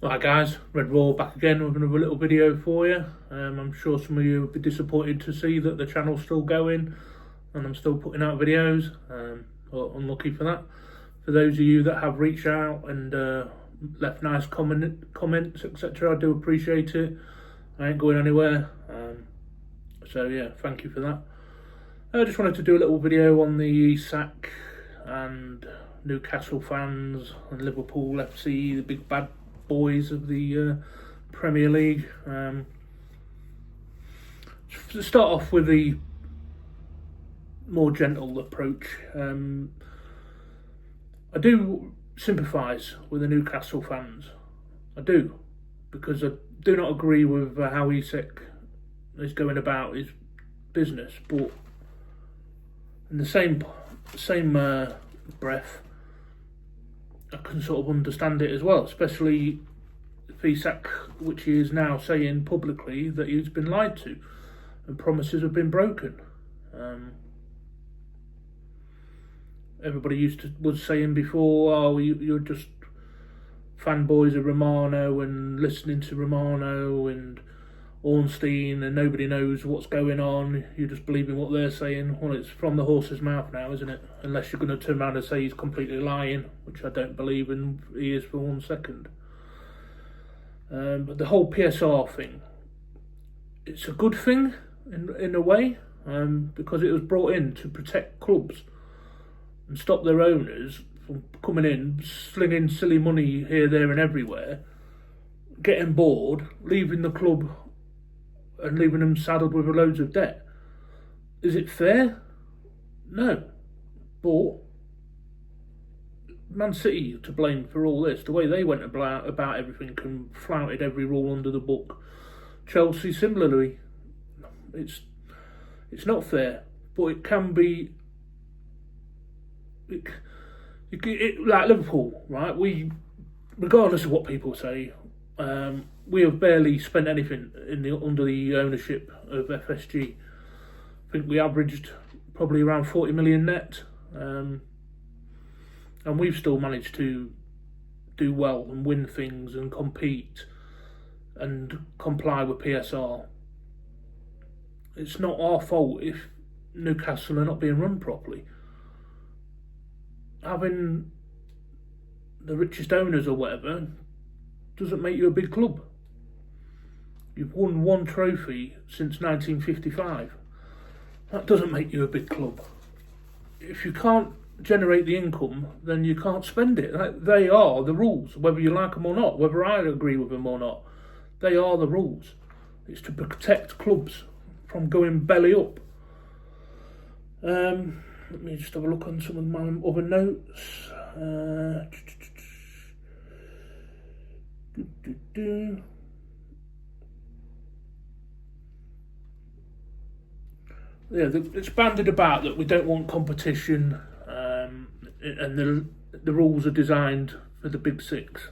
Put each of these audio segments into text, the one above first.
Right guys, Red Raw back again with another little video for you. I'm sure some of you will be disappointed to see that the channel's still going and I'm still putting out videos, or unlucky for that. For those of you that have reached out and left nice comments, etc., I do appreciate it. I ain't going anywhere, so yeah, thank you for that. I just wanted to do a little video on the Isak and Newcastle fans and Liverpool FC, the big bad boys of the Premier League. To start off with the more gentle approach, I do sympathise with the Newcastle fans. I do, because I do not agree with how Isak is going about his business, but in the same breath, I can sort of understand it as well, especially for Isak, which he is now saying publicly that he's been lied to and promises have been broken. Everybody was saying before, oh, you're just fanboys of Romano and listening to Romano and Ornstein and nobody knows what's going on, you're just believing what they're saying. Well, it's from the horse's mouth now, isn't it? Unless you're going to turn around and say he's completely lying, which I don't believe in he is for 1 second. But the whole PSR thing, it's a good thing in a way, because it was brought in to protect clubs and stop their owners from coming in, slinging silly money here, there and everywhere, getting bored, leaving the club and leaving them saddled with loads of debt. Is it fair? No. But Man City to blame for all this. The way they went about everything and flouted every rule under the book. Chelsea similarly. It's not fair, but it can be. Like Liverpool, right? We, regardless of what people say, we have barely spent anything under the ownership of FSG. I think we averaged probably around 40 million net, and we've still managed to do well and win things and compete and comply with PSR. It's not our fault if Newcastle are not being run properly. Having the richest owners or whatever doesn't make you a big club. You've won one trophy since 1955. That doesn't make you a big club. If you can't generate the income, then you can't spend it. They are the rules, whether you like them or not, whether I agree with them or not. They are the rules. It's to protect clubs from going belly up. Let me just have a look on some of my other notes. Yeah, it's bandied about that we don't want competition, and the rules are designed for the big six.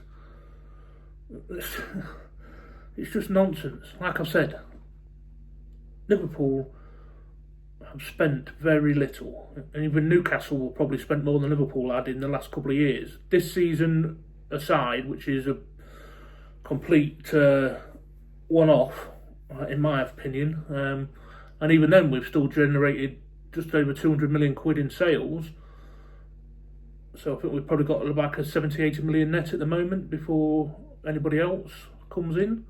It's just nonsense. Like I've said, Liverpool have spent very little, and even Newcastle will probably spend more than Liverpool had in the last couple of years. This season aside, which is a complete one-off, in my opinion, and even then we've still generated just over 200 million quid in sales. So I think we've probably got about a 70-80 million net at the moment before anybody else comes in.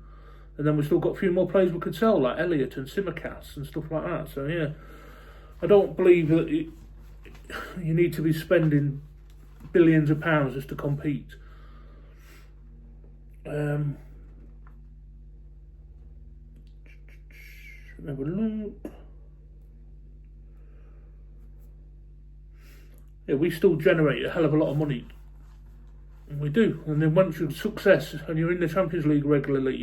And then we've still got a few more players we could sell, like Elliott and Simicast and stuff like that. So yeah, I don't believe that you need to be spending billions of pounds just to compete. Have a look. Yeah, we still generate a hell of a lot of money. And we do. And then once you're success and you're in the Champions League regularly,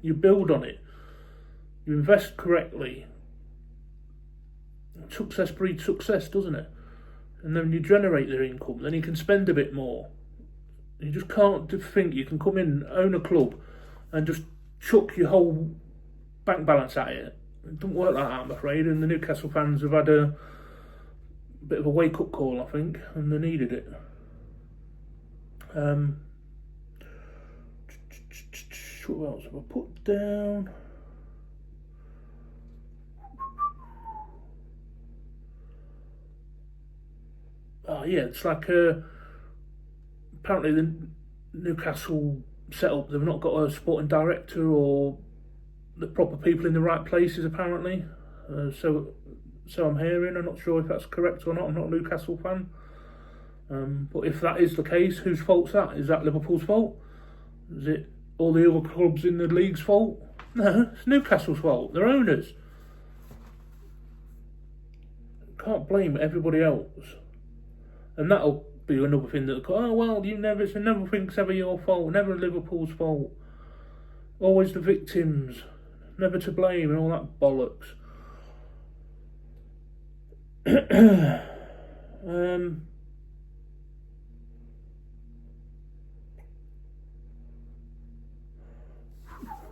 you build on it. You invest correctly. Success breeds success, doesn't it? And then you generate their income, then you can spend a bit more. You just can't think you can come in, own a club, and just chuck your whole bank balance at it. It doesn't work like that, I'm afraid, and the Newcastle fans have had a bit of a wake-up call, I think, and they needed it. What else have I put down? Oh yeah, it's like apparently the Newcastle setup, they've not got a sporting director or the proper people in the right places apparently. So I'm hearing. I'm not sure if that's correct or not. I'm not a Newcastle fan. But if that is the case, whose fault's that? Is that Liverpool's fault? Is it all the other clubs in the league's fault? No, it's Newcastle's fault. They're owners. Can't blame everybody else. And that'll be another thing that, oh well, it's never ever your fault, never Liverpool's fault. Always the victims, never to blame, and all that bollocks.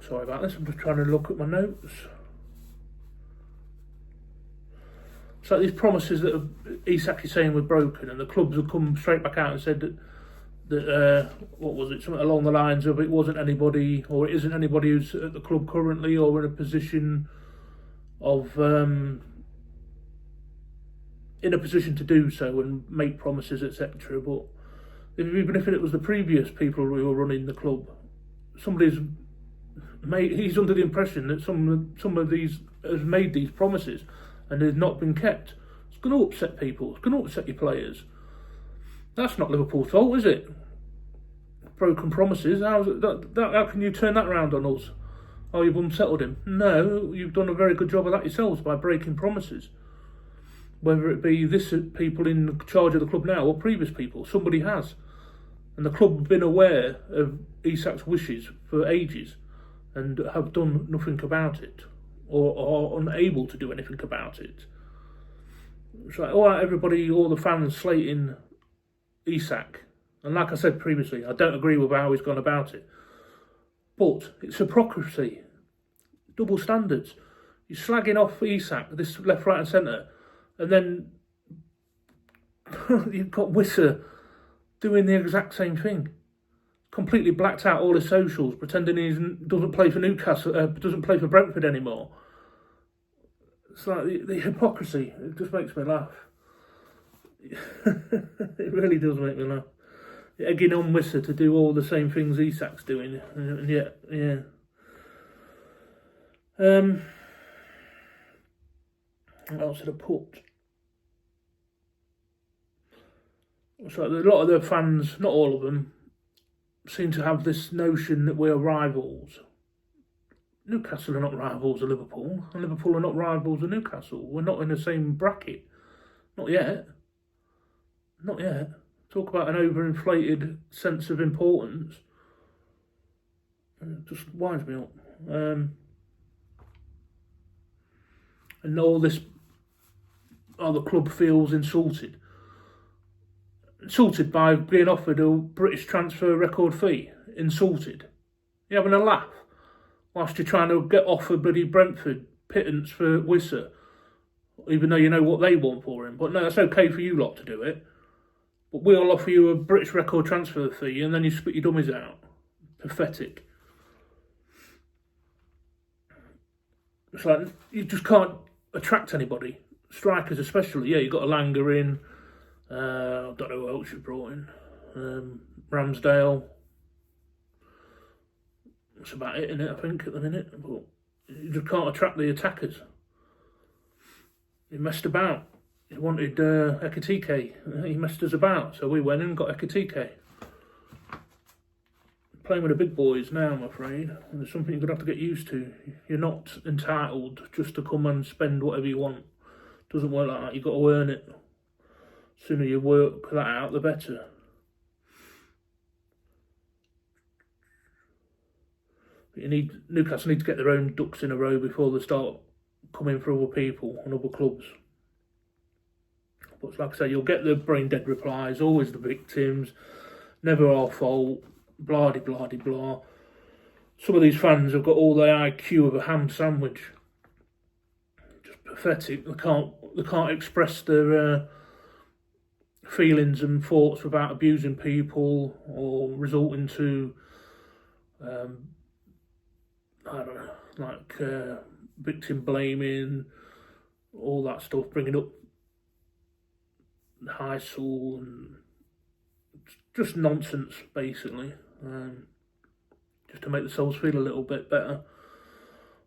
Sorry about this, I'm just trying to look at my notes. So these promises that Isak is saying were broken, and the clubs have come straight back out and said that what was it, something along the lines of it wasn't anybody, or it isn't anybody who's at the club currently or in a position of to do so and make promises, etc. But even if it was the previous people who were running the club, he's under the impression that some of these has made these promises and they've not been kept. It's going to upset people. It's going to upset your players. That's not Liverpool's fault, is it? Broken promises. How can you turn that around on us? Oh, you've unsettled him. No, you've done a very good job of that yourselves by breaking promises. Whether it be this people in charge of the club now or previous people, somebody has. And the club have been aware of Isak's wishes for ages and have done nothing about it, or are unable to do anything about it. It's like, all right, everybody, all the fans slating Isak. And like I said previously, I don't agree with how he's gone about it. But it's hypocrisy, double standards. You're slagging off Isak, this left, right and centre, and then you've got Wissa doing the exact same thing. Completely blacked out all his socials, pretending he doesn't play for Newcastle, doesn't play for Brentford anymore. It's like the hypocrisy. It just makes me laugh. It really does make me laugh. Egging on Wissa to do all the same things Isak's doing, and yet, yeah. What else did I put? So a lot of the fans, not all of them, seem to have this notion that we're rivals. Newcastle are not rivals of Liverpool, and Liverpool are not rivals of Newcastle. We're not in the same bracket. Not yet. Not yet. Talk about an overinflated sense of importance. It just winds me up. And all this, the club feels insulted. Insulted by being offered a British transfer record fee. Insulted. You're having a laugh whilst you're trying to get off a bloody Brentford pittance for Wissa, even though you know what they want for him. But no, it's okay for you lot to do it. But we'll offer you a British record transfer fee and then you spit your dummies out. Pathetic. It's like, you just can't attract anybody. Strikers especially. Yeah, you've got Alanga in. I don't know who else you brought in. Ramsdale. That's about it, innit, I think, at the minute. But you just can't attract the attackers. You messed about. He wanted Ekitike. He messed us about, so we went in and got Ekitike. Playing with the big boys now, I'm afraid. And it's something you're going to have to get used to. You're not entitled just to come and spend whatever you want. It doesn't work like that. You've got to earn it. The sooner you work that out, the better. But Newcastle need to get their own ducks in a row before they start coming for other people and other clubs. But like I say, you'll get the brain dead replies, always the victims, never our fault, blah de blah de blah. Some of these fans have got all the IQ of a ham sandwich. Just pathetic. They can't express their feelings and thoughts without abusing people or resorting to I don't know, like victim blaming, all that stuff, bringing up high school and just nonsense, basically, just to make the souls feel a little bit better.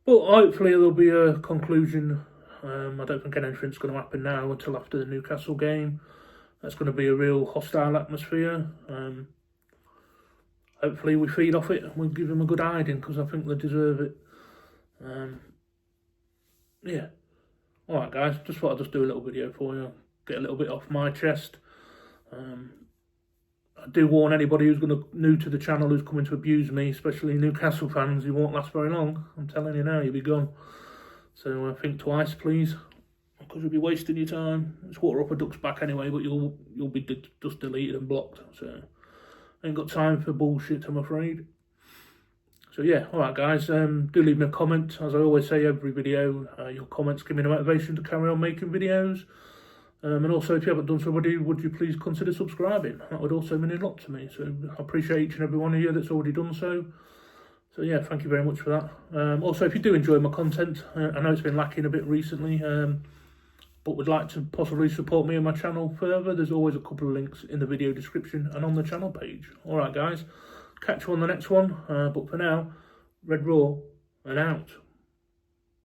But hopefully there'll be a conclusion. I don't think anything's going to happen now until after the Newcastle game. That's going to be a real hostile atmosphere. Hopefully we feed off it and we'll give them a good hiding, because I think they deserve it. Yeah. Alright guys, just thought I'd just do a little video for you, get a little bit off my chest. I do warn anybody who's new to the channel, who's coming to abuse me, especially Newcastle fans, you won't last very long. I'm telling you now, you'll be gone. So think twice, please, because you'll be wasting your time. It's water up a duck's back anyway, but you'll be just deleted and blocked. So ain't got time for bullshit, I'm afraid. So yeah, alright guys, do leave me a comment. As I always say every video, your comments give me the motivation to carry on making videos. And also, if you haven't done so already, would you please consider subscribing? That would also mean a lot to me. So I appreciate each and every one of you that's already done so. So yeah, thank you very much for that. Also, if you do enjoy my content, I know it's been lacking a bit recently, but would like to possibly support me and my channel further, there's always a couple of links in the video description and on the channel page. Alright guys, catch you on the next one. But for now, Red Raw and out.